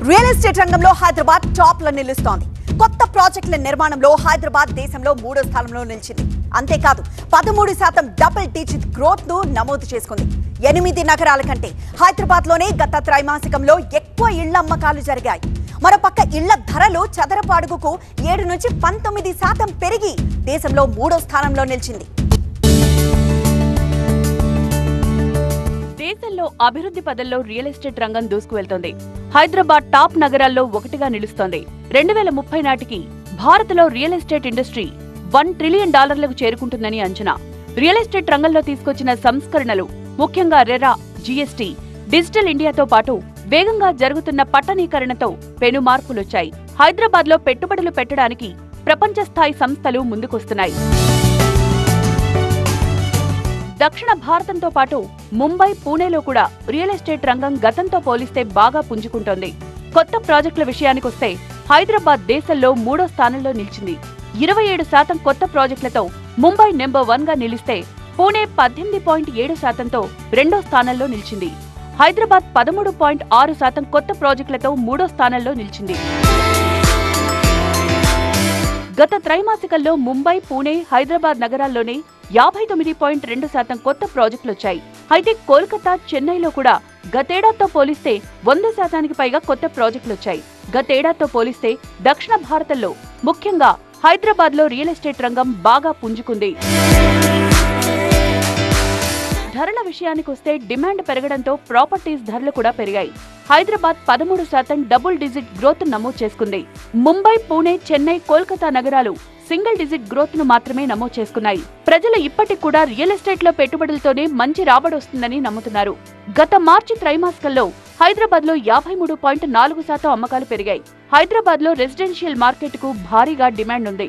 Real estate రంగంలో Hyderabad top లో నిలుస్తోంది. కొత్త ప్రాజెక్టుల నిర్మాణంలో హైదరాబాద్ దేశంలో 3వ స్థానంలో నిలిచింది. అంతేకాదు 13% డబుల్ డిజిట్ గ్రోత్ ను నమోదు చేసుకుంది. 8 నగరాల కంటే హైదరాబాద్ లోనే గత త్రైమాసికంలో ఎక్కువ ఇళ్ల అమ్మకాలు జరిగాయి. మరోపక్క ఇళ్ల ధరలు చదరపు అడుగుకు 7 నుంచి 19% పెరిగి దేశంలో 3వ స్థానంలో నిలిచింది. దేశంలో అభివృద్ధి పదంలో రియల్ ఎస్టేట్ రంగం దూసుకువెళ్తోంది. హైదరాబాద్ టాప్ నగరాల్లో ఒకటిగా నిలుస్తోంది. 2030 నాటికి భారత్లో రియల్ ఎస్టేట్ ఇండస్ట్రీ $1 ట్రిలియన్ చేరుకుంటుందని అంచనా. రియల్ ఎస్టేట్ రంగంలో తీసుకొచ్చిన సంస్కరణలు, ముఖ్యంగా రెరా, జీఎస్టీ, డిజిటల్ ఇండియాతో పాటు వేగంగా జరుగుతున్న పట్టణీకరణతో పెను మార్పులొచ్చాయి. హైదరాబాద్లో పెట్టుబడులు పెట్టడానికి ప్రపంచ స్థాయి సంస్థలు ముందుకొస్తున్నాయి. దక్షిణ భారతంతో పాటు ముంబై, పూణేలో కూడా రియల్ ఎస్టేట్ రంగం గతంతో పోలిస్తే బాగా పుంజుకుంటోంది. కొత్త ప్రాజెక్టుల విషయానికొస్తే హైదరాబాద్ దేశంలో 3వ స్థానంలో నిలిచింది. 27% కొత్త ప్రాజెక్టులతో ముంబై నెంబర్ 1 గా నిలిస్తే పూణే 18.7%తో 2వ స్థానంలో నిలిచింది. హైదరాబాద్ 13.6% కొత్త ప్రాజెక్టులతో 3వ స్థానంలో నిలిచింది. గత త్రైమాసికంలో ముంబై, పూణే, హైదరాబాద్ నగరాల్లోనే 59.2% కొత్త ప్రాజెక్టులొచ్చాయి. అయితే కోల్కతా, చెన్నైలో కూడా గతేడాదితో పోలిస్తే 100%కి పైగా కొత్త ప్రాజెక్టులొచ్చాయి. గతేడాదితో పోలిస్తే దక్షిణ భారతంలో, ముఖ్యంగా హైదరాబాద్లో రియల్ ఎస్టేట్ రంగం బాగా పుంజుకుంది. ధరల విషయానికొస్తే డిమాండ్ పెరగడంతో ప్రాపర్టీస్ ధరలు కూడా పెరిగాయి. హైదరాబాద్ 13% డబుల్ డిజిట్ గ్రోత్ నమోదు చేసుకుంది. ముంబై, పూణే, చెన్నై, కోల్కతా నగరాలు సింగిల్ డిజిట్ గ్రోత్ ను మాత్రమే నమోదు చేసుకున్నాయి. ప్రజలు ఇప్పటికి కూడా రియల్ ఎస్టేట్ లో పెట్టుబడులతోనే మంచి రాబడొస్తుందని నమ్ముతున్నారు. గత మార్చి త్రైమాసికంలో హైదరాబాద్ లో 53.4% అమ్మకాలు పెరిగాయి. హైదరాబాద్ లో రెసిడెన్షియల్ మార్కెట్ కు భారీగా డిమాండ్ ఉంది.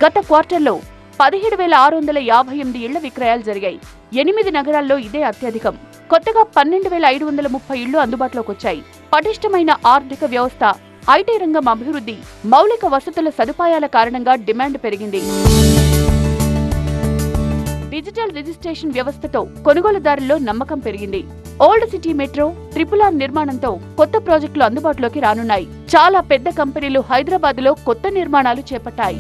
గత క్వార్టర్లో 17,658 ఇళ్ల విక్రయాలు జరిగాయి. 8 నగరాల్లో ఇదే అత్యధికం. కొత్తగా 12,530 ఇళ్లు అందుబాటులోకి వచ్చాయి. పటిష్టమైన ఆర్థిక వ్యవస్థ, ఐటీ రంగం అభివృద్ధి, మౌలిక వసతుల సదుపాయాల కారణంగా డిమాండ్ పెరిగింది. డిజిటల్ రిజిస్ట్రేషన్ వ్యవస్థతో కొనుగోలుదారుల్లో నమ్మకం పెరిగింది. ఓల్డ్ సిటీ మెట్రో, RRR నిర్మాణంతో కొత్త ప్రాజెక్టులు అందుబాటులోకి రానున్నాయి. చాలా పెద్ద కంపెనీలు హైదరాబాద్ లో కొత్త నిర్మాణాలు చేపట్టాయి.